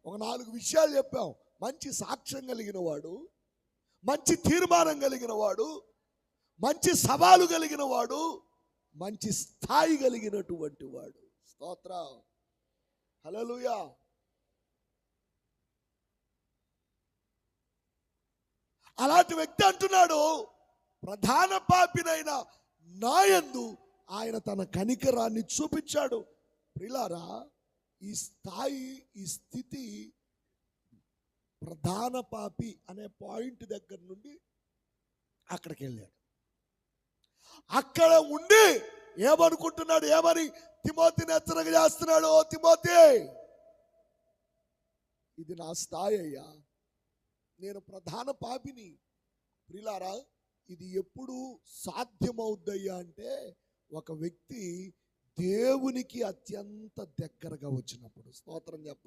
ఒక 4 విషయాలు చెప్పాం. మంచి సాక్ష్యం కలిగిన వాడు, మంచి తీర్మానం కలిగిన వాడు, మంచి సవాలు కలిగిన వాడు, మంచి స్థాయి కలిగినటువంటి వాడు. స్తోత్రం, హల్లెలూయా. అలాంటి వ్యక్తి అంటున్నాడు, ప్రధాన పాపినైన నాయందు ఆయన తన కనికరాన్ని చూపించాడు. ప్రియులారా, ఈ స్థాయి, ఈ స్థితి ప్రధాన పాపి అనే పాయింట్ దగ్గర నుండి అక్కడికి వెళ్ళాడు. అక్కడ ఉండి ఏమనుకుంటున్నాడు, ఏమని తిమోతిని హెచ్చరిక చేస్తున్నాడు, ఓ తిమోతి, ఇది నా స్థాయి అయ్యా, నేను ప్రధాన పాపిని. ప్రియులారా, ఇది ఎప్పుడు సాధ్యమవుద్దయ్యా అంటే ఒక వ్యక్తి దేవునికి అత్యంత దగ్గరగా వచ్చినప్పుడు. స్తోత్రం చెప్పండి.